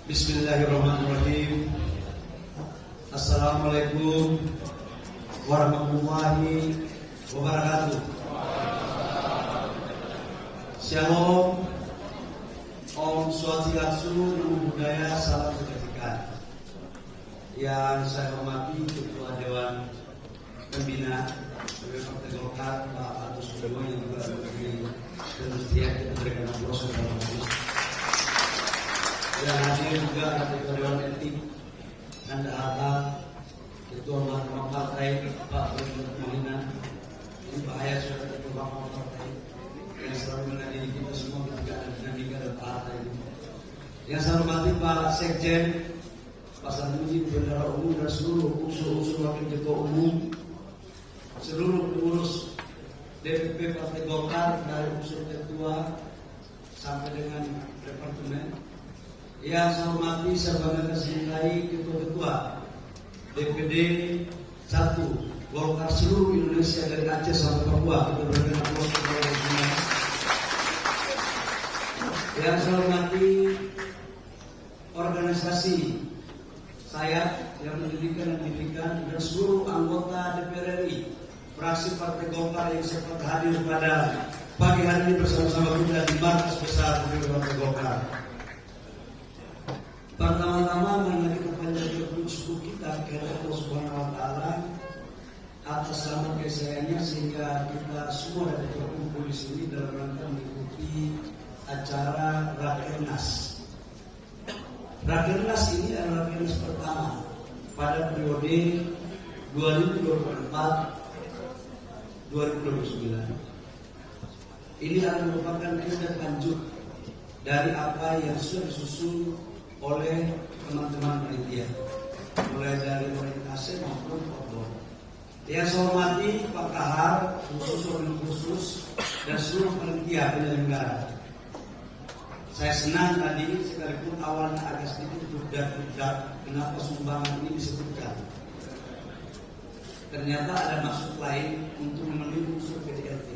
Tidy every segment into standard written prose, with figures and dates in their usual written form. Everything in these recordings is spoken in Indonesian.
Bismillahirrahmanirrahim. Assalamualaikum warahmatullahi wabarakatuh. Shalom, Om Swastiastu, Namo Buddhaya, salam kebajikan. Yang saya hormati Ketua Dewan Pembina Partai Golkar, Pak Agus Sudiwo, yang juga sebagai penelitian yang memberikan proses dalam proses. Yang hadir juga Ketua Dewan Etik Nanda Hatta, Ketua Mahkamah Partai Pak Budi Mohina. Ini bahaya sudah Ketua Mahkamah Partai yang selalu mengadili kita semua ketika ada dinamika dan partai. Yang saya hormati Pak Sekjen, Pak Sanduji, Bendara Umum, dan seluruh unsur-unsur wakil ketua umum, seluruh pengurus DPP Partai Golkar dari unsur ketua sampai dengan departemen. Yang saya hormati serta mencintai ketua-ketua DPD 1 Golkar seluruh Indonesia dari Aceh sampai Papua. Kita berikan aplaus kepada semua. Yang saya hormati organisasi saya yang mendirikan dan didikan dan seluruh anggota DPR RI fraksi Partai Golkar yang sempat hadir pada pagi hari ini bersama-sama kita di markas besar Partai Golkar. Pertama-tama marilah kita panjatkan syukur kita kepada Allah Subhanahu wa taala atas rahmat kasih-Nya sehingga kita semua dapat berkumpul di sini dalam rangka mengikuti acara Rakernas. Rakernas ini adalah Rakernas pertama pada periode 2024-2029. Ini akan merupakan tindak lanjut dari apa yang sudah disusun oleh teman-teman panitia, mulai dari orientasi maupun outbound. Yang saya hormati Pak Kahar, khusus dan seluruh panitia penyelenggara. Saya senang tadi sekalipun awalnya agak sedikit dudak kenapa sumbangan ini disebutkan. Ternyata ada maksud lain untuk memenuhi unsur PDLT.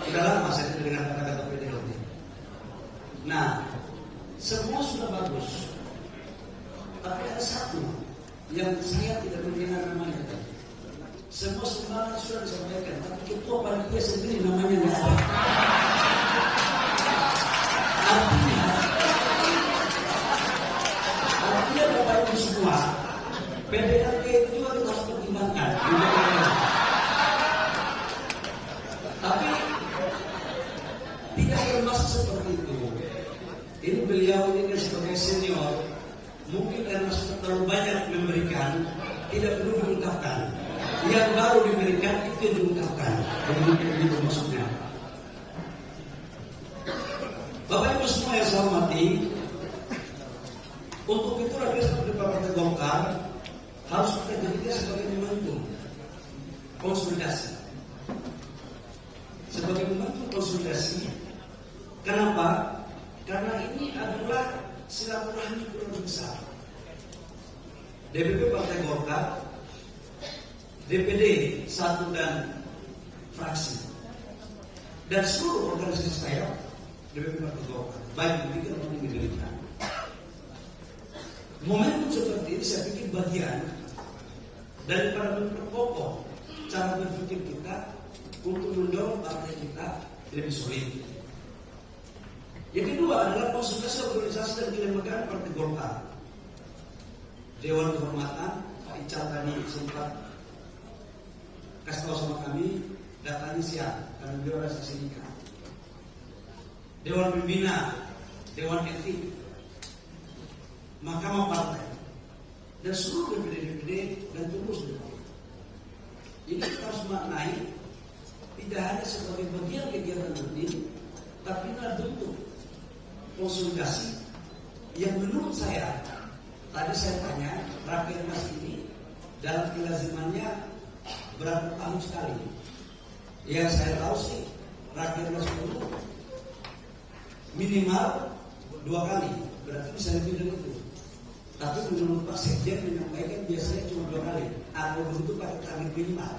Sudah lama saya tidak dengar kata-kata PDLT. Nah, semua sudah bagus, tapi ada satu yang saya tidak mendengar namanya tadi. Semua semangat sudah disampaikan, tapi ketua panitia sendiri namanya nggak ada. Artinya Bapak Ibu semua, PDLT itu harus pertimbangkan. Tapi tidak termasuk seperti itu. Ini beliau ini sebagai senior, mungkin karena sudah terlalu banyak memberikan, tidak perlu diungkapkan. Yang baru diberikan itu diungkapkan. Jadi mungkin itu maksudnya. Bapak Ibu semua yang saya hormati, untuk itu rakyat seperti Partai Golkar harus kita jadikan sebagai momentum konsolidasi. Sebagai momentum konsolidasi. Kenapa? Karena ini adalah silaturahmi keluarga besar. DPP Partai Golkar, DPD 1 dan fraksi, dan seluruh organisasi saya DPP Partai Golkar, baik demikian maupun militer. Momentum seperti ini saya pikir bagian daripada memperkokoh cara berpikir kita untuk mendorong partai kita lebih solid. Yang kedua adalah konsultasi organisasi dan kelembagaan Partai Golkar. Dewan Kehormatan, Pak Ical tadi sempat kasih tahu sama kami, datanya siap, karena beliau ada saksi nikah. Dewan Pembina, Dewan Etik, Mahkamah Partai, dan seluruh DPD-DPD dan pengurus DPD. Ini kita harus maknai tidak hanya sebagai bagian kegiatan rutin, tapi adalah bentuk konsolidasi yang menurut saya, tadi saya tanya Rakernas ini dalam kelazimannya berapa tahun sekali? Yang saya tahu sih Rakernas itu minimal 2 kali, berarti bisa lebih dari itu. Tapi menurut Pak Sekjen menyampaikan biasanya cuma 2 kali atau bentuk pada target minimal.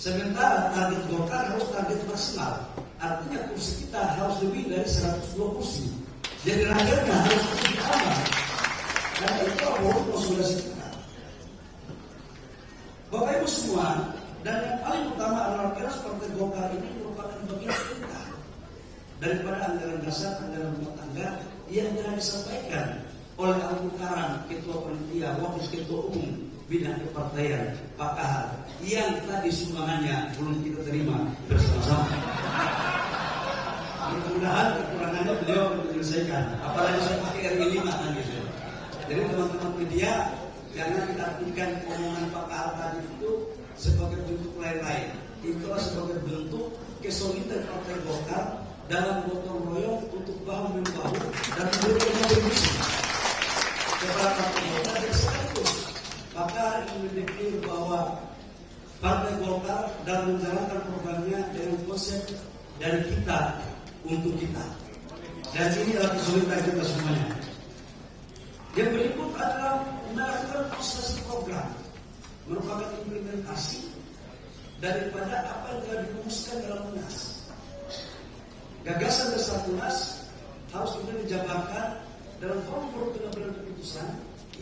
Sementara target Golkar harus target maksimal. Artinya kursi kita harus lebih dari 102 kursi Jadi rakyatnya harus ditambah. Karena itu apapun konsolidasi kita. Bapak Ibu semua, dan yang paling utama adalah keras Partai Golkar ini merupakan bagian kita daripada anggaran dasar, anggaran rumah tangga yang telah disampaikan oleh Abu Karam, Ketua Panitia, Wakil Ketua Umum Bidang Kepartaian, Pak Kahar, yang tadi sumbangannya belum kita terima bersama-sama. Mudah-mudahan kekurangannya beliau menyelesaikan. Apalagi saya pakai RI 5 kan gitu. Jadi teman-teman media jangan kita artikan omongan Pak Kahar tadi itu sebagai bentuk lain-lain. Itulah sebagai bentuk kesolidan Partai Golkar dalam gotong royong untuk bahu membahu dan memberikan kontribusi kepada Partai Golkar dan sekaligus maka ingin mendeklir bahwa Partai Golkar dalam menjalankan programnya dengan konsep dari kita untuk kita. Dan ini adalah kesulitan kita semuanya. Yang berikut adalah melakukan konsentrasi program, merupakan implementasi daripada apa yang telah dirumuskan dalam Munas. Gagasan dasar Munas harus kemudian dijabarkan dalam forum-forum pengambilan keputusan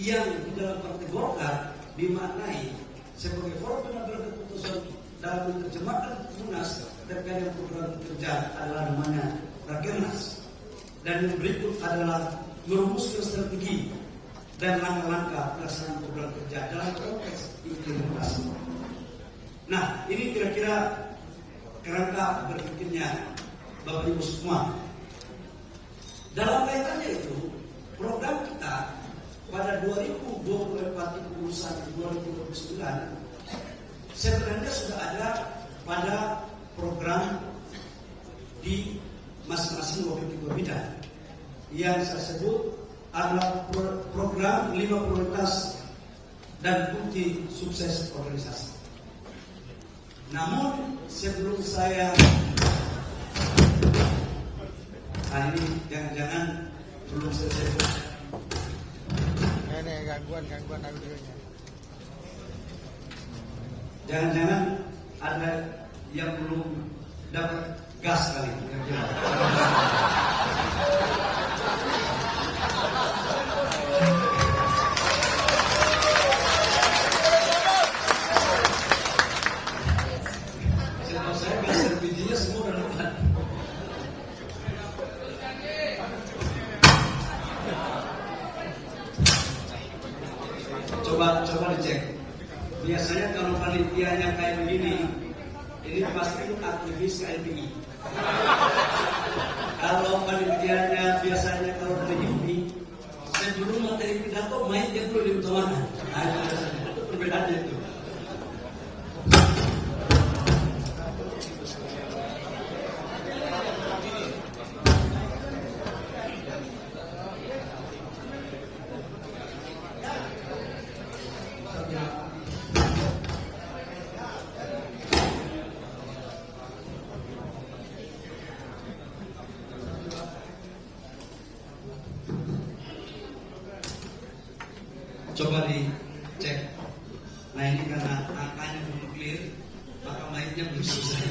yang di dalam Partai Golkar dimaknai sebagai forum pengambilan keputusan dalam menerjemahkan Munas terkait dengan program kerja adalah namanya Rakernas. Dan yang berikut adalah merumuskan strategi dan langkah-langkah pelaksanaan program kerja dalam konteks implementasi. Nah, ini kira-kira kerangka berpikirnya Bapak Ibu semua. Dalam kaitannya itu, program kita pada 2024 2029 sebenarnya sudah ada pada program di masing-masing wakil ketua bidang yang saya sebut adalah program 5 prioritas dan kunci sukses organisasi. Namun sebelum saya ini jangan-jangan belum selesai. Ini gangguan audionya. Jangan-jangan ada yang belum dapat gas kali. Setahu saya gas LPG-nya semua udah dapat. Coba dicek. Biasanya kalau panitianya kayak begini, ini pasti aktivis KLPI. Kalau panitianya biasanya kalau dari UPI, sebelum materi pidato main dia dulu di utama. Itu perbedaannya itu. Coba dicek. Nah ini karena angkanya belum clear, maka mainnya belum selesai.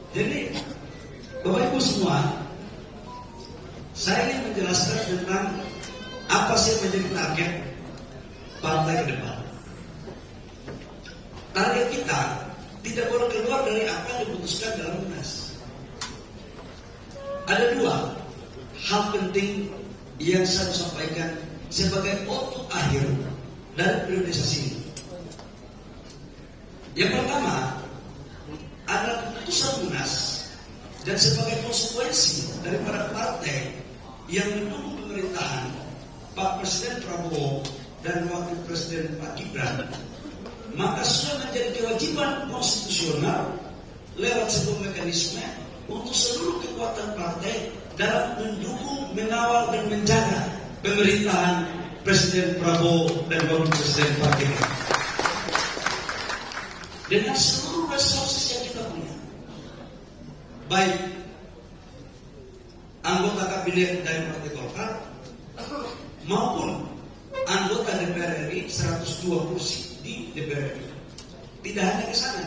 Jadi Bapak Ibu semua, saya ingin menjelaskan tentang apa sih yang menjadi target partai ke depan. Target kita tidak boleh keluar dari apa yang diputuskan dalam Munas. Ada dua hal penting yang saya sampaikan sebagai output akhir dari priorisasi ini. Yang pertama adalah keputusan Munas dan sebagai konsekuensi dari para partai yang mendukung pemerintahan Pak Presiden Prabowo dan Wakil Presiden Pak Gibran, maka sudah menjadi kewajiban konstitusional lewat sebuah mekanisme untuk seluruh kekuatan partai dalam mendukung, mengawal dan menjaga pemerintahan Presiden Prabowo dan Wakil Presiden Pak Gibran dengan seluruh resources yang kita punya, baik anggota kabinet dari Partai Golkar maupun anggota DPR RI 102 kursi di DPR RI. Tidak hanya ke sana,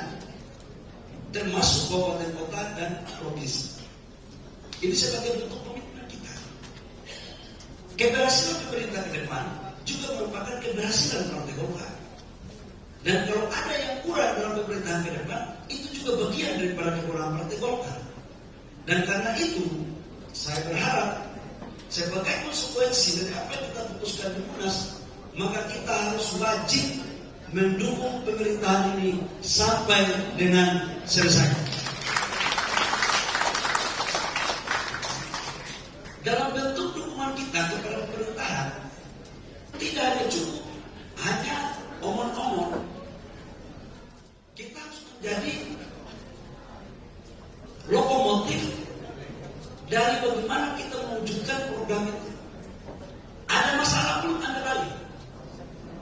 termasuk kabupaten kota dan provinsi. Ini sebagai bentuk komitmen kita. keberhasilan pemerintah ke depan juga merupakan keberhasilan Partai Golkar. Dan kalau ada yang kurang dalam pemerintahan ke depan, itu juga bagian daripada kekurangan Partai Golkar. Dan karena itu, saya berharap sebagai konsekuensi dari apa yang kita putuskan di Munas, maka kita harus wajib mendukung pemerintahan ini sampai dengan selesai. Dalam bentuk dukungan kita kepada pemerintahan, tidak hanya cukup hanya omong-omong. Kita harus menjadi lokomotif dari bagaimana kita mewujudkan program itu. Ada masalah pun Anda balik.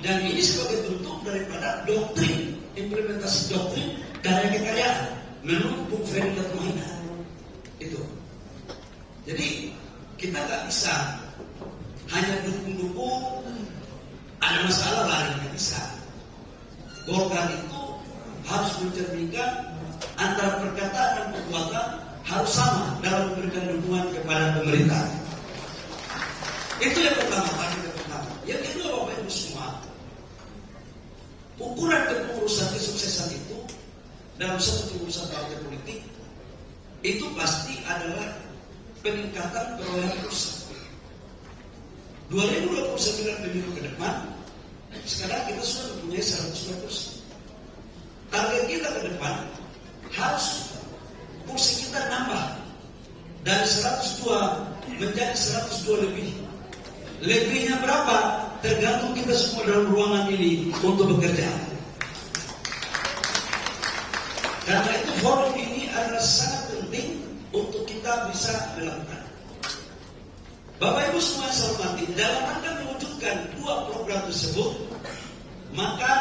Dan ini sebagai bentuk daripada doktrin, implementasi doktrin karya kekayaan menurut Bung Ferry Latmahina. Itu. Jadi kita nggak bisa hanya dukung-dukung, ada masalah lari, nggak bisa. Golkar itu harus mencerminkan antara perkataan dan perbuatan harus sama dalam memberikan dukungan kepada pemerintah. Itu yang pertama, Yang kedua, Bapak Ibu semua, ukuran kepengurusan kesuksesan itu dalam satu pengurusan partai politik itu pasti adalah peningkatan perolehan kursi. 2029 pemilu ke depan, sekarang kita sudah mempunyai 102 kursi. Target kita ke depan harus kursi kita nambah dari 102 menjadi 102 lebih. Lebihnya berapa? Tergantung kita semua dalam ruangan ini untuk bekerja. Karena itu forum ini adalah sangat penting untuk kita bisa melakukan. Bapak Ibu semua yang saya hormati, dalam rangka mewujudkan dua program tersebut, maka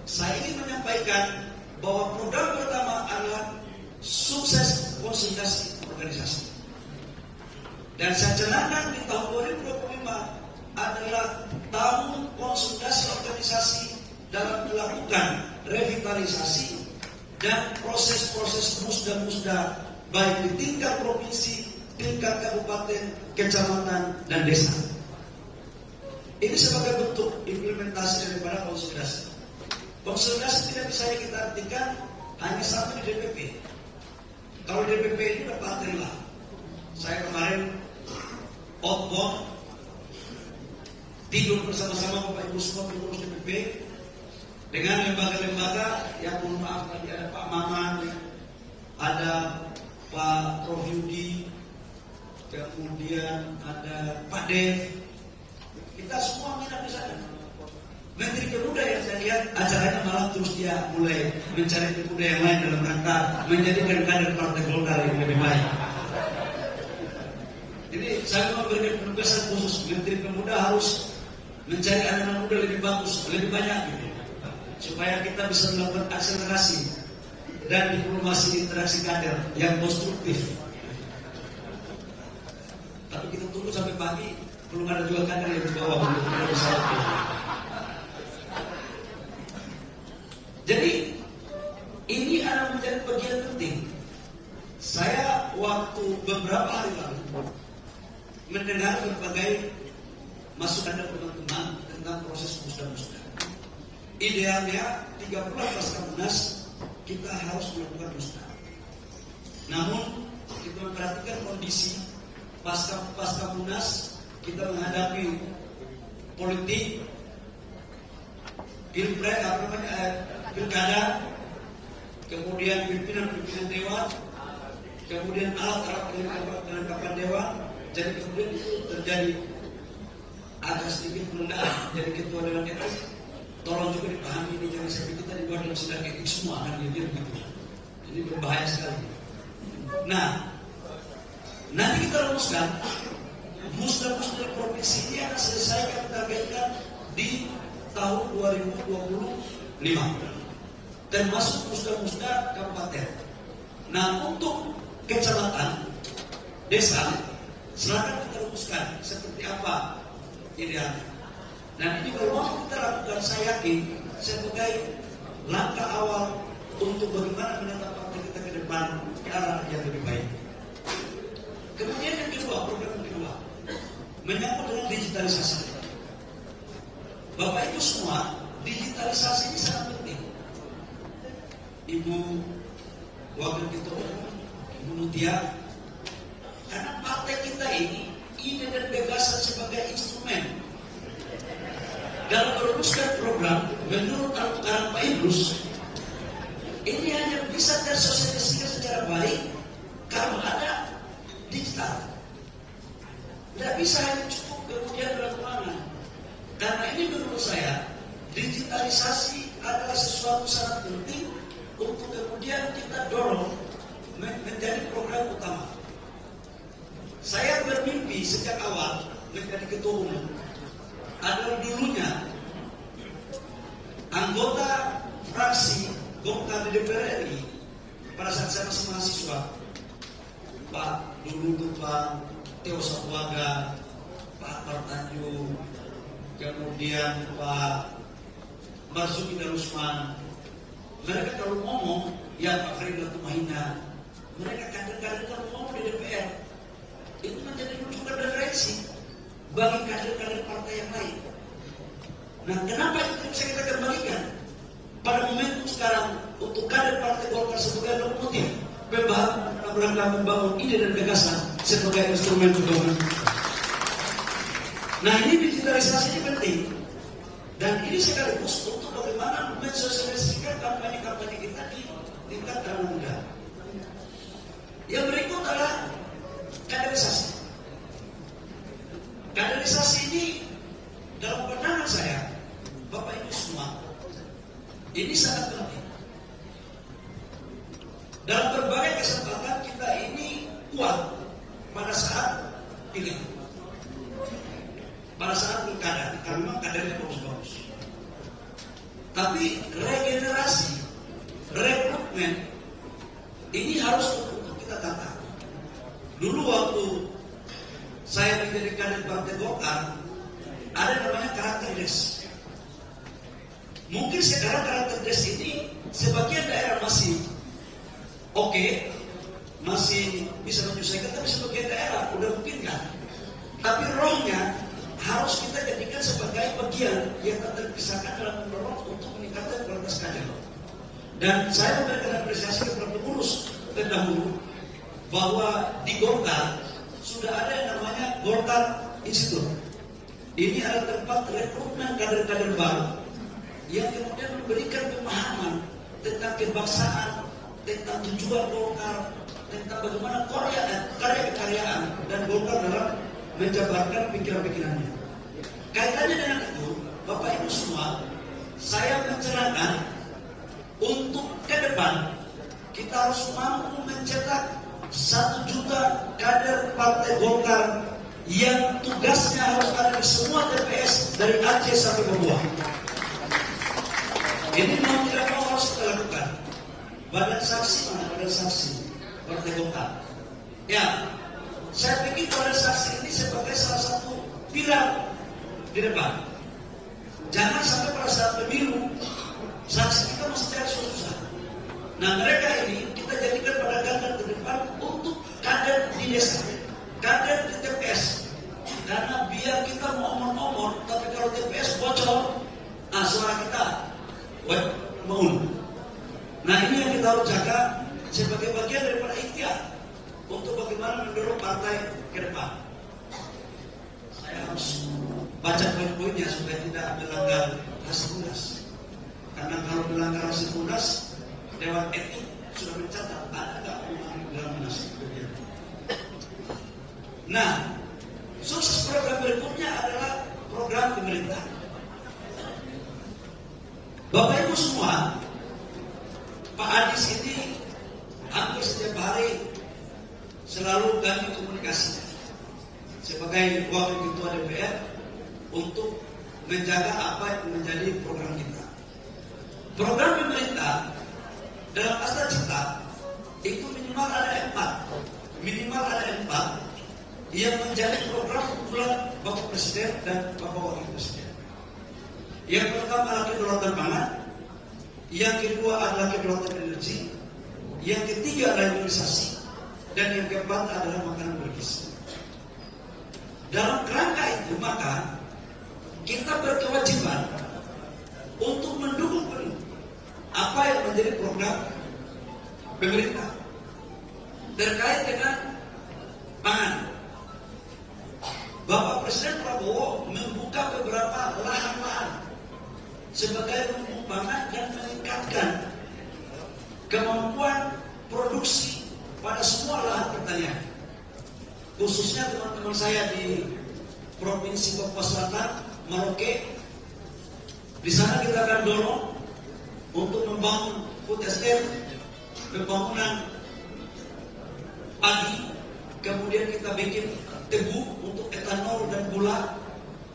saya ingin menyampaikan bahwa program pertama adalah sukses konsolidasi organisasi. Dan saya canangkan di tahun 2025 adalah tahun konsolidasi organisasi dalam melakukan revitalisasi dan proses-proses musda-musda baik di tingkat provinsi, tingkat kabupaten, kecamatan, dan desa. Ini sebagai bentuk implementasi daripada konsolidasi. Konsolidasi tidak bisa kita artikan hanya satu di DPP. Kalau DPP ini udah partai lah. Saya kemarin outbound tidur bersama-sama Bapak Ibu semua pengurus DPP dengan lembaga-lembaga yang mohon maaf tadi ada Pak Maman, ada Pak Prof Yudi, kemudian ada Pak Dev. Kita semua minat di sana. Menteri Pemuda yang saya lihat acaranya malah terus dia mulai mencari pemuda yang lain dalam rangka menjadikan kader Partai Golkar yang lebih baik. Jadi saya memberikan penugasan khusus Menteri Pemuda harus mencari anak-anak muda lebih bagus, lebih banyak gitu, supaya kita bisa melakukan akselerasi dan diplomasi interaksi kader yang konstruktif. Tapi kita tunggu sampai pagi belum ada juga kader yang di bawah untuk kita bisa lakukan. Jadi ini adalah menjadi bagian penting. Saya waktu beberapa hari lalu mendengar berbagai masukan dari teman-teman tentang proses musda-musda. Idealnya 3 bulan pasca Munas kita harus melakukan musda. Namun kita memperhatikan kondisi pasca Munas, kita menghadapi politik, pilkada, kemudian pimpinan dewan, kemudian alat-alat kelengkapan dewan. Jadi kemudian itu terjadi agak sedikit penundaan. Jadi ketua dewan etik, tolong juga dipahami ini, jangan sampai kita dibuat dalam sidang etik semua kan gitu. Ini berbahaya sekali. Nah, nanti kita rumuskan musda-musda provinsi ini akan selesaikan targetkan di tahun 2025, termasuk musda-musda kabupaten. Nah, untuk kecamatan, desa, silakan kita rumuskan seperti apa idealnya. Dan ini kalau mau kita lakukan, saya yakin sebagai langkah awal untuk bagaimana menata partai kita ke depan ke arah yang lebih baik. Kemudian yang kedua, program kedua menyangkut dengan Bapak Ibu semua, digitalisasi ini sangat penting. Ibu Wakil Ketua Umum, Ibu Mutia, karena partai kita ini ide dan gagasan sebagai instrumen dalam merumuskan program menurut Al-Quran Pak Idrus, ini hanya bisa tersosialisasikan secara baik kalau ada digital. Tidak bisa hanya cukup kemudian berlakukan. Karena ini menurut saya digitalisasi adalah sesuatu sangat penting untuk kemudian kita dorong menjadi program utama. Saya bermimpi sejak awal menjadi ketua umum adalah dulunya anggota fraksi Golkar di DPR RI pada saat saya masih mahasiswa, Pak dulu itu Pak Teo Sapuaga, Pak Akbar Tanjung, kemudian Pak Marzuki Darusman. Mereka kalau ngomong, ya Pak Freddy Latumahina, mereka kader-kader kalau ngomong di DPR itu menjadi rujukan referensi bagi kader-kader partai yang lain. Nah, kenapa itu bisa kita kembalikan pada momentum sekarang untuk kader partai Golkar sebagai lokomotif rangka membangun ide dan gagasan sebagai instrumen perjuangan. Nah, ini digitalisasi ini penting, dan ini sekaligus untuk bagaimana mensosialisasikan kampanye-kampanye kita di tingkat anak muda. Yang berikut adalah kaderisasi. Kaderisasi ini dalam pandangan saya, Bapak Ibu semua, ini sangat penting. Dalam berbagai kesempatan kita ini kuat pada saat pilih, pada saat pilkada, karena memang kadernya bagus-bagus. Tapi regenerasi, rekrutmen, ini harus untuk kita tata. Dulu waktu saya menjadi kader partai Golkar, ada namanya karakter des. Mungkin sekarang karakter des ini sebagian daerah masih oke, masih bisa menyelesaikan, tapi sebagian daerah udah mungkin kan. Tapi rohnya harus kita jadikan sebagai bagian yang tak terpisahkan dalam mendorong untuk meningkatkan kualitas kader. Dan saya memberikan apresiasi kepada pengurus terdahulu bahwa di Golkar sudah ada yang namanya Golkar Institute. Ini adalah tempat rekrutmen kader-kader baru yang kemudian memberikan pemahaman tentang kebangsaan, tentang tujuan Golkar, tentang bagaimana karya-kekaryaan dan Golkar dalam menjabarkan pikiran-pikirannya. Kaitannya dengan itu, Bapak Ibu semua, saya mencerahkan untuk ke depan kita harus mampu mencetak 1 juta kader Partai Golkar yang tugasnya harus ada di semua TPS dari Aceh sampai Papua. Ini mau tidak mau harus kita lakukan. Badan saksi mana? Badan saksi Partai Golkar. Ya, saya pikir badan saksi ini sebagai salah satu pilar di depan. Jangan sampai pada saat pemilu saksi kita mesti cari susah. Nah, mereka ini kita jadikan pada garda terdepan untuk kader di desa, kader di TPS. Karena biar kita mau omong-omong, tapi kalau TPS bocor, suara kita maun. Nah, ini yang kita harus jaga sebagai bagian daripada ikhtiar untuk bagaimana mendorong partai ke depan. Saya harus baca poin-poinnya supaya tidak melanggar hasil munas. Karena kalau melanggar hasil munas, Dewan Etik sudah mencatat ada nggak perubahan dalam munas. Nah, sukses program berikutnya adalah program pemerintah. Bapak Ibu semua, Pak Adis ini hampir setiap hari selalu kami komunikasi sebagai wakil ketua DPR untuk menjaga apa yang menjadi program kita. Program pemerintah dalam Astra Cipta itu minimal ada 4 yang menjadi program unggulan Bapak Presiden dan Bapak Wakil Presiden. Yang pertama adalah kedaulatan pangan, yang kedua adalah kedaulatan energi, yang ketiga adalah imunisasi, dan yang keempat adalah makanan bergizi. Dalam kerangka itu maka kita berkewajiban untuk mendukung penuh apa yang menjadi program pemerintah terkait dengan pangan. Bapak Presiden Prabowo membuka beberapa lahan-lahan sebagai lumbung pangan dan meningkatkan kemampuan produksi pada semua lahan pertanian. Khususnya teman-teman saya di Provinsi Papua Selatan, Merauke, di sana kita akan dorong untuk membangun food estate, pembangunan padi, kemudian kita bikin tebu untuk etanol dan gula,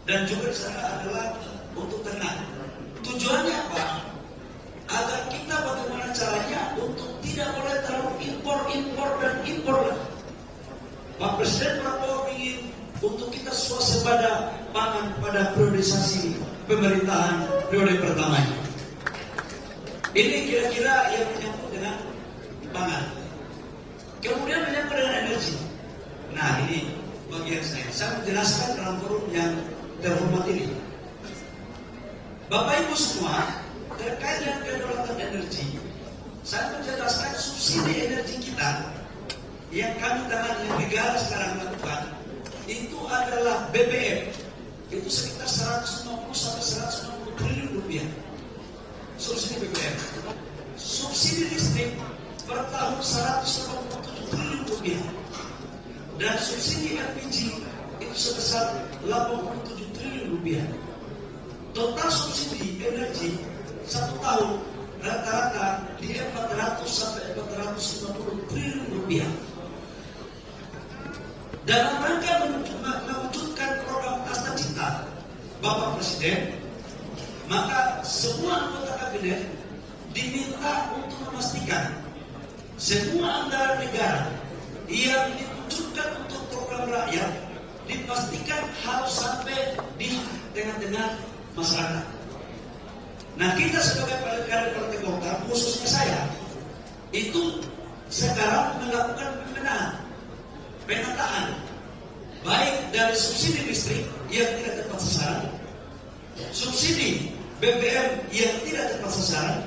dan juga di sana adalah untuk ternak. Tujuannya apa? Agar kita bagaimana caranya untuk tidak boleh terlalu impor. Pak Presiden Prabowo ingin untuk kita swasembada pangan pada priorisasi pemerintahan periode pertama. Ini kira-kira yang menyangkut dengan pangan. Kemudian menyangkut dengan energi. Nah, ini bagian saya menjelaskan dalam forum yang terhormat ini. Bapak Ibu semua, terkait dengan kedaulatan energi, saya menjelaskan subsidi energi kita yang kami tangani, yang negara sekarang lakukan, itu adalah BBM. Itu sekitar 150 sampai 160 triliun rupiah. Subsidi BBM. Subsidi listrik per tahun 187 triliun rupiah. Dan subsidi LPG itu sebesar 87 triliun rupiah. Total subsidi energi satu tahun rata-rata di 400 sampai 450 triliun rupiah. Dalam rangka mewujudkan program Asta Cita Bapak Presiden, maka semua anggota kabinet diminta untuk memastikan semua anggaran negara yang ditunjukkan untuk program rakyat dipastikan harus sampai di tengah-tengah masyarakat. Nah, kita sebagai kader Partai Golkar, khususnya saya, itu sekarang melakukan penataan baik dari subsidi listrik yang tidak tepat sasaran, subsidi BBM yang tidak tepat sasaran,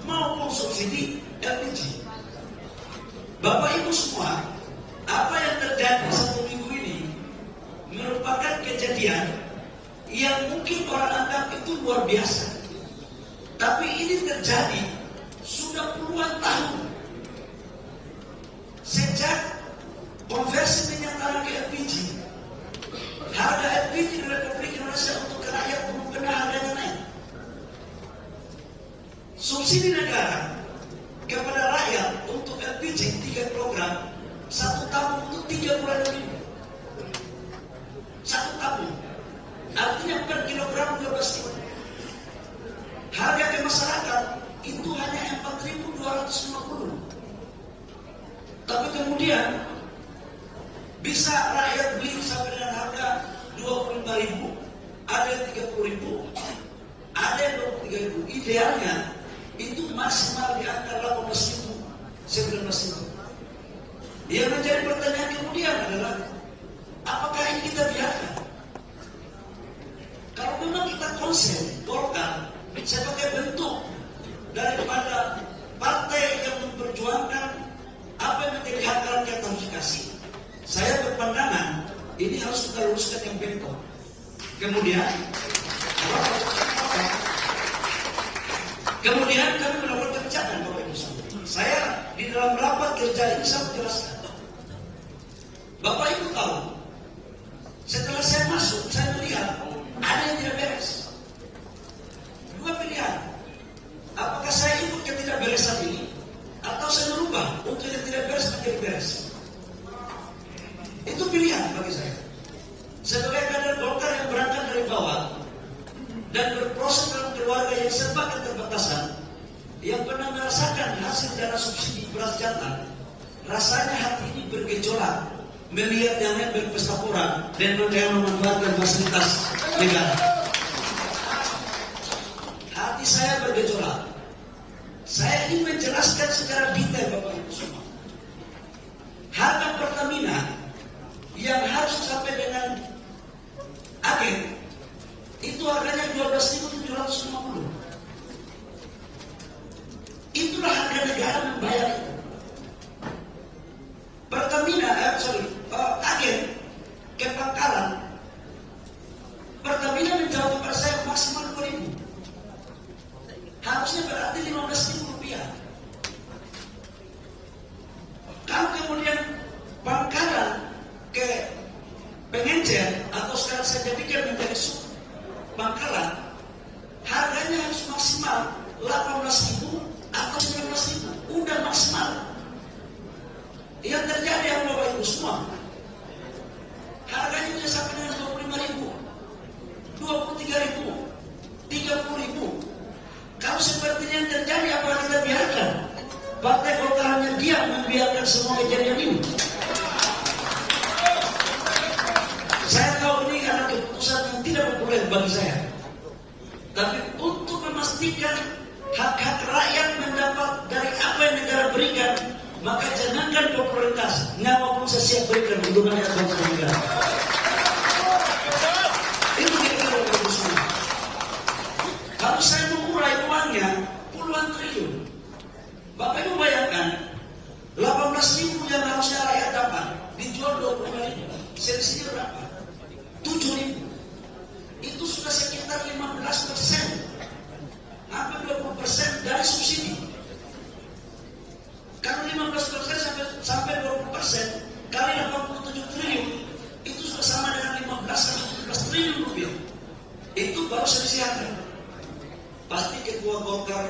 maupun subsidi LPG. Bapak Ibu semua, apa yang terjadi 1 minggu ini merupakan kejadian yang mungkin orang anggap itu luar biasa, tapi ini terjadi sudah puluhan tahun sejak konversi minyak tanah ke LPG. Harga LPG di Republik Indonesia untuk rakyat belum pernah harganya naik. Subsidi negara kepada rakyat untuk LPG 3 kg 1 tabung untuk 30.000. 1 tabung artinya per kilogram 12.000. Harga ke masyarakat itu hanya 4.250. Tapi kemudian bisa rakyat beli sampai dengan harga 25.000, ada yang 30.000, ada yang 23.000. Idealnya itu maksimal di angka 18.000, 19.000. Yang menjadi pertanyaan kemudian adalah, apakah ini kita biarkan? Kalau memang kita konsen Golkar sebagai bentuk daripada partai yang memperjuangkan apa yang menjadi hak rakyat harus dikasih, saya berpandangan ini harus kita luruskan yang bentuk. Kemudian kami melakukan kebijakan Bapak Ibu semua. Saya di dalam rapat kerja ini saya menjelaskan. Bapak Ibu tahu, setelah saya masuk, saya melihat ada yang tidak beres. 2 pilihan. Apakah saya ikut ketidakberesan ini, atau saya merubah untuk yang tidak beres menjadi beres? Itu pilihan bagi saya. Sebagai kader Golkar yang berangkat dari bawah dan berproses dalam keluarga yang serba keterbatasan, yang pernah merasakan hasil dana subsidi beras jantan, rasanya hati ini bergejolak melihat yang lain berpesta pora dan memanfaatkan fasilitas negara. Hati saya bergejolak. Saya ingin menjelaskan secara detail Bapak Ibu semua. Harga Pertamina yang harus sampai dengan agen itu harganya 12.750. Itulah harga negara membayar itu. Pertamina, agen ke Pangkalan, Pertamina menjawab kepada saya maksimal 2.000. Harusnya berarti 15.000 rupiah. Kalau kemudian Pangkalan ke Pengencer atau sekarang saya jadikan menjadi sub Pangkalan, harganya harus maksimal 18.000 atau 19.000. Udah maksimal. Yang terjadi yang Bapak Ibu semua, harganya bisa sampai dengan 25.000, 23.000, 30.000. Kalau seperti yang terjadi, apa kita biarkan? Partai Golkar hanya diam membiarkan semua kejadian ini. Saya tahu ini adalah keputusan yang tidak populer bagi saya. Tapi untuk memastikan hak-hak rakyat mendapat dari apa yang negara berikan, maka jangankan popularitas, nyawa pun saya siap berikan untuk rakyat bangsa dan negara. Itu kira-kira keputusan. Kalau saya mengurai uangnya puluhan triliun, Bapak Ibu bayangkan 18.000 yang harusnya rakyat dapat dijual 25.000, selisihnya berapa? 7.000. Itu sudah sekitar 15%, hampir 20% dari subsidi. Kalau 15% sampai 20% kali 87 triliun, itu sudah sama dengan 15 triliun rupiah. Itu baru selisih harga. Pasti Ketua Golkar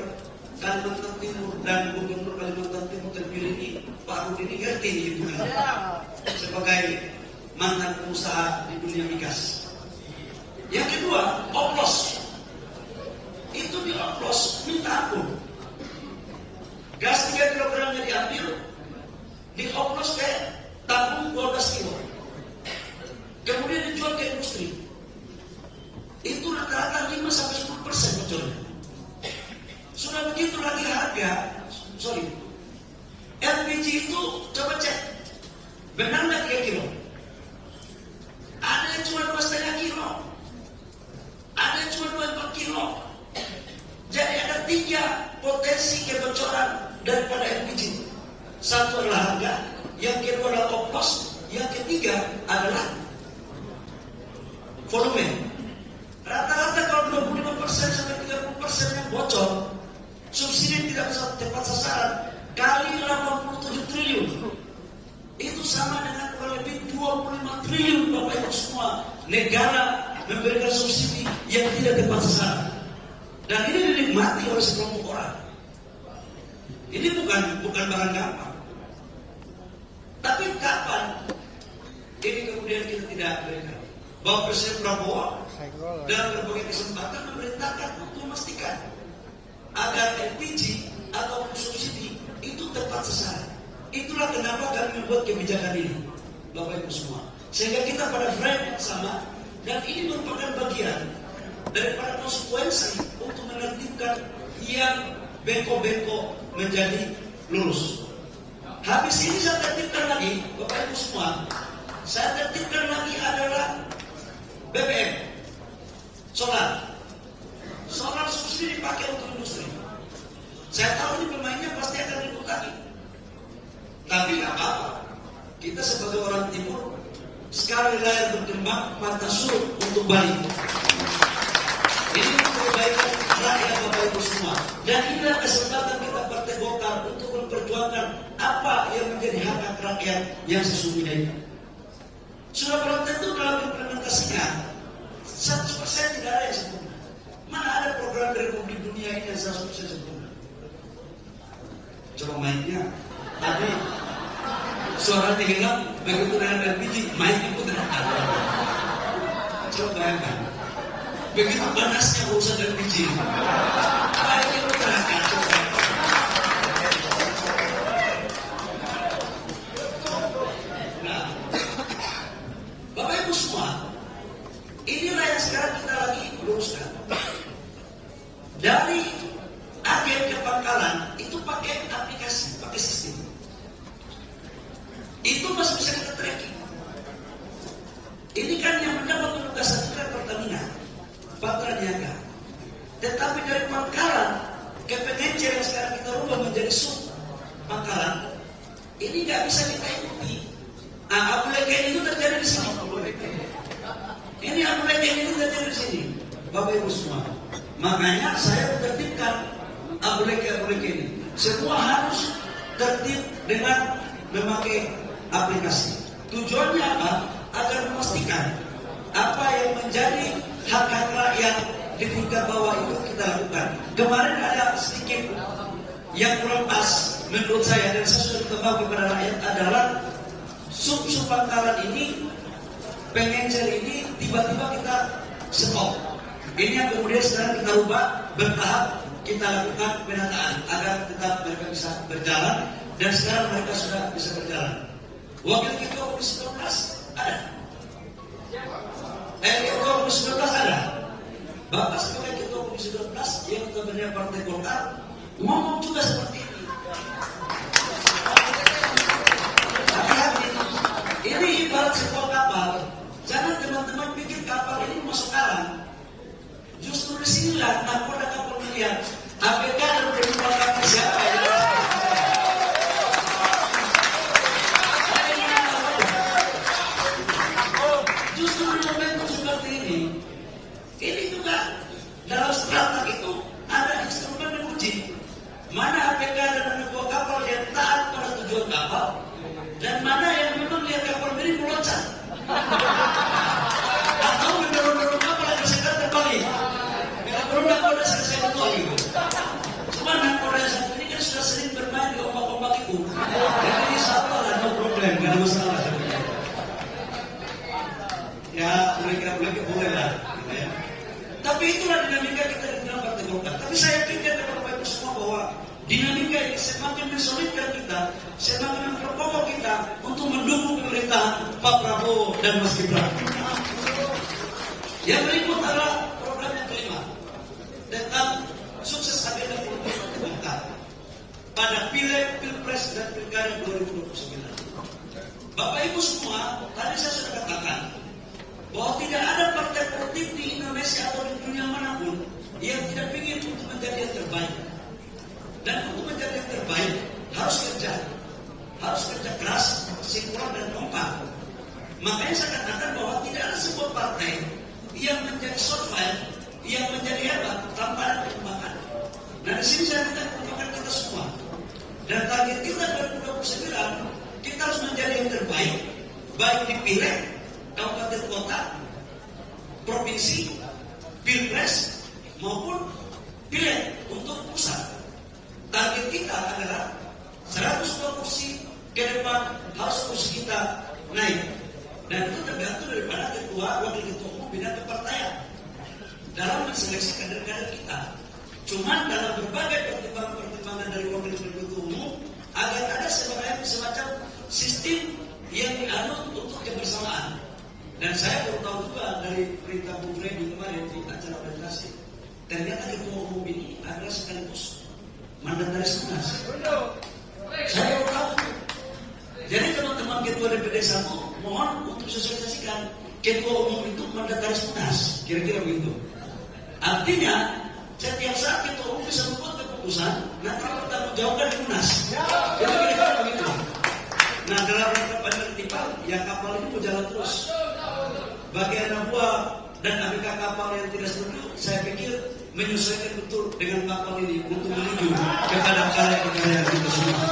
Kalimantan Timur dan Gubernur Kalimantan Timur terpilih ini Pak Rudi ngerti gitu kan, sebagai mantan pengusaha di dunia migas. Yang kedua, oplos. Itu dioplos, minta ampun. Gas 3 kilogramnya diambil, dioplos ke tabung 12 kilo. Kemudian dijual ke industri. Itu rata-rata 5-10% bocornya. Sudah begitu lagi harga, LPG itu coba cek, benar nggak 3 kilo? Ada yang cuma 2,5 kilo, ada yang cuma 2,4 kilo. Jadi ada 3 potensi kebocoran daripada LPG. Satu adalah harga, yang kedua adalah oplos, yang ketiga adalah volume. Rata-rata kalau 25% sampai 30% yang bocor, subsidi tidak bisa tepat sasaran, kali 87 triliun. Itu sama dengan kurang lebih 25 triliun Bapak Ibu semua. Negara memberikan subsidi yang tidak tepat sasaran. Dan ini dinikmati oleh sekelompok orang. Ini bukan barang gampang. Tapi kapan ini kemudian kita tidak berikan? Bahwa Presiden Prabowo dalam berbagai kesempatan memerintahkan untuk memastikan agar LPG atau subsidi itu tepat sasaran. Itulah kenapa kami membuat kebijakan ini, Bapak Ibu semua. Sehingga kita pada frame yang sama, dan ini merupakan bagian daripada konsekuensi untuk menertibkan yang bengkok-bengkok menjadi lurus. Habis ini saya tertibkan lagi, Bapak Ibu semua, saya tertibkan lagi adalah BBM, solar. Solar subsidi dipakai untuk industri. Saya tahu ini pemainnya pasti akan ribut lagi. Tapi nggak apa-apa. Kita sebagai orang timur, sekali layar berkembang, mata surut untuk balik. Ini untuk kebaikan rakyat Bapak Ibu semua. Dan inilah kesempatan kita Partai Golkar untuk memperjuangkan apa yang menjadi hak rakyat yang sesungguhnya ini. Sudah belum tentu dalam implementasinya 100% tidak ada yang sempurna. Mana ada program dari Republik Dunia ini yang 100% sempurna? Coba mainnya. Tadi suaranya hilang, begitu dengan LPG, mainnya pun tidak ada. Coba bayangkan. Begitu panasnya urusan LPG. Mainnya pun tidak ada. Nah, Bapak Ibu semua, inilah yang sekarang kita lagi luruskan. Dari agen ke Pangkalan itu pakai aplikasi, pakai sistem. Itu masih bisa kita tracking. Ini kan yang mendapat penugasan itu kan Pertamina, Patra Niaga. Tetapi dari Pangkalan ke Pengencer yang sekarang kita rubah sub Pangkalan, ini nggak bisa kita ikuti. Abu Legen itu terjadi di sini. Ini Abu Legen itu terjadi di sini, Bapak Ibu semua. Makanya saya tertibkan Abu Legen ini. Semua harus tertib dengan memakai aplikasi. Tujuannya apa? Agar memastikan apa yang menjadi hak-hak rakyat di tingkat bawah itu kita lakukan. Kemarin ada sedikit yang kurang pas menurut saya, dan saya sudah beritahu kepada rakyat adalah sub Pangkalan ini, pengencer ini tiba-tiba kita stop. Ini yang kemudian sekarang kita ubah bertahap, kita lakukan penataan agar tetap mereka bisa berjalan, dan sekarang mereka sudah bisa berjalan. Wakil Ketua Komisi 12 ada. Ketua Komisi 12 ada. Bapak sebagai Ketua Komisi 12 yang sebenarnya Partai Golkar ngomong juga seperti ini. Hati-hati. Ini ibarat sebuah kapal. Jangan teman-teman pikir kapal ini masuk karang. Justru disinilah nakoda kapal melihat APK dan penumpang kapal siapa ya. Justru di momentum seperti ini juga dalam strategi itu ada instrumen menguji mana APK dan penumpang kapal yang taat pada tujuan kapal, dan mana yang memang lihat kapal ini meloncat atau mendorong-dorong kapal yang sedang terbalik. Belum nakoda selesai betul gitu. Cuma nakoda yang satu ini kan sudah sering bermain di ombak-ombak itu. Jadi insya Allah lah, no problem, gak ada masalah. Ya, mereka boleh lah. Gitu ya. Tapi itulah dinamika kita di dalam Partai Golkar. Tapi saya pikir kepada Bapak Ibu semua bahwa dinamika ini semakin mensolidkan kita, semakin memperkokoh kita untuk mendukung pemerintahan Pak Prabowo dan Mas Gibran. Yang berikut adalah program yang kelima tentang sukses agenda politik Partai Golkar pada Pileg, Pilpres dan Pilkada 2029. Bapak Ibu semua, tadi saya sudah katakan bahwa tidak ada partai politik di Indonesia atau di dunia manapun yang tidak ingin untuk menjadi yang terbaik. Dan untuk menjadi yang terbaik harus kerja keras, sinkron dan kompak. Makanya saya katakan bahwa tidak ada sebuah partai yang menjadi survive, yang menjadi hebat tanpa ada perkembangan. Nah di sini saya minta perkembangan kita semua. Dan target kita 2029, kita harus menjadi yang terbaik, baik di Pileg, kabupaten kota, provinsi, pilpres maupun pileg untuk pusat. Target kita adalah 102 kursi ke depan, harus kursi kita naik. Dan itu tergantung daripada ketua, wakil ketua umum bidang kepartaian dalam menseleksi kader-kader kita. Cuman dalam berbagai pertimbangan-pertimbangan dari wakil ketua umum agar ada semacam sistem yang dianut untuk kebersamaan. Dan saya baru tahu juga dari perintah Bung Freddy kemarin di acara presentasi, ternyata ketua umum ini adalah sekaligus mandataris Munas. Saya baru tahu. Jadi teman-teman ketua DPD 1 mohon untuk sosialisasikan ketua umum itu mandataris Munas, kira-kira begitu. Artinya setiap saat ketua umum bisa membuat keputusan, nanti bertanggung jawabkan di Munas. Jadi kira-kira begitu. Nah dalam rangka penertiban, ya kapal ini mau jalan terus. Bagi anak buah dan ABK kapal yang tidak setuju, saya pikir menyesuaikan betul dengan kapal ini untuk menuju kepada karya-karya kita semua.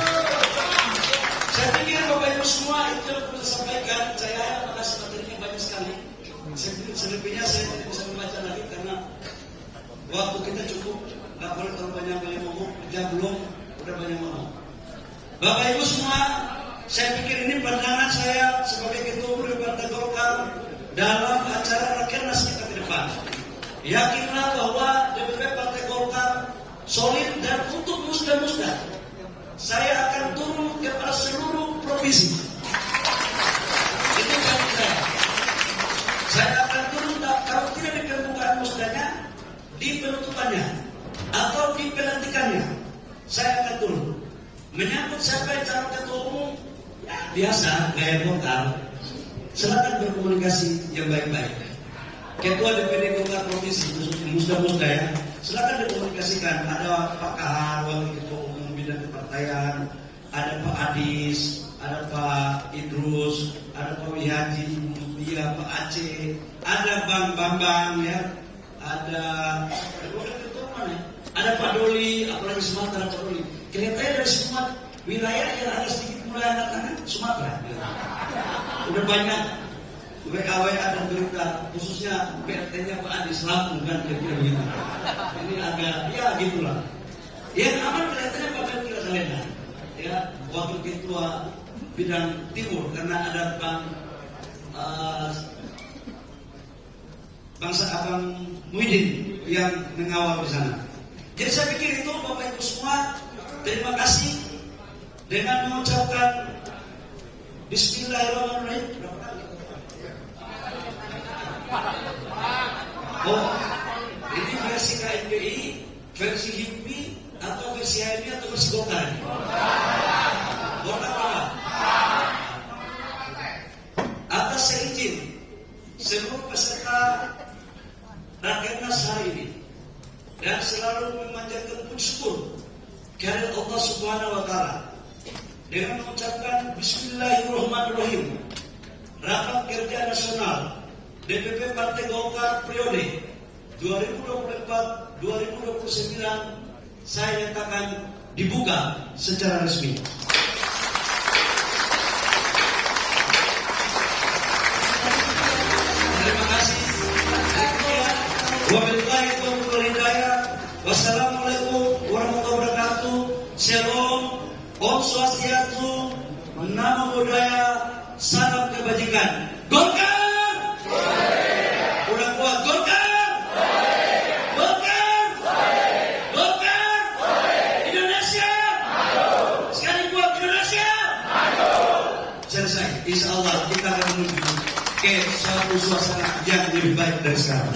Saya pikir Bapak Ibu semua itu yang perlu saya sampaikan. Saya makasih materinya banyak sekali. Selebihnya saya tidak bisa membaca lagi karena waktu kita cukup, nggak boleh terlalu banyak ngomong. Jam belum, udah banyak ngomong. Bapak Ibu semua, saya pikir ini pandangan saya sebagai ketua umum Partai Golkar dalam acara Rakernas kita ke depan. Yakinlah bahwa DPP Partai Golkar solid, dan untuk musda-musda saya akan turun kepada seluruh provinsi. Itu janji saya. Saya akan turun, kalau tidak di pembukaan musdanya, di penutupannya atau di pelantikannya, saya akan turun. Menyangkut siapa yang calon ketua umum, ya biasa gaya Golkar. Silakan berkomunikasi yang baik-baik. Ketua DPD Golkar Provinsi, musda-musda ya, silakan dikomunikasikan. Ada Pak Kahar, wakil ketua umum bidang kepartaian, ada Pak Adis, ada Pak Idrus, ada Pak Wihaji, Mutia, Pak Aceh, ada Bang Bambang ya, ada Pak Doli, apalagi Sumatera Pak Doli. Kelihatannya dari semua wilayah yang ada sedikit mulai anak-anak Sumatera. Udah banyak WKWA dan berita, khususnya PRT-nya Pak Adis Lampung kan kira-kira begitu. Ini agak, ya gitulah. Yang aman kelihatannya Pak Menteri Kalena, ya wakil ketua bidang timur karena ada bangsa Abang Muhyiddin yang mengawal di sana. Jadi saya pikir itu Bapak Ibu semua, terima kasih dengan mengucapkan Bismillahirrahmanirrahim. Oh, ini versi KNPI, versi HIPMI, atau versi HMI atau versi Golkar? Golkar apa? Atas seizin seluruh peserta Rakernas hari ini dan selalu memanjatkan puji syukur kehadirat Allah Subhanahu wa Ta'ala dengan mengucapkan Bismillahirrahmanirrahim. Rapat Kerja Nasional DPP Partai Golkar periode 2024-2029 saya nyatakan dibuka secara resmi. Terima kasih. Wabillahi taufiq wal hidayah. Wassalamualaikum warahmatullahi wabarakatuh. Shalom. Om Swastiastu. Namo Buddhaya. Salam kebajikan. Golkar. Udah kuat Golkar. Golkar. Golkar. Indonesia. Sekali kuat Indonesia. Selesai. Insya Allah kita akan menuju ke suatu suasana yang lebih baik dari sekarang.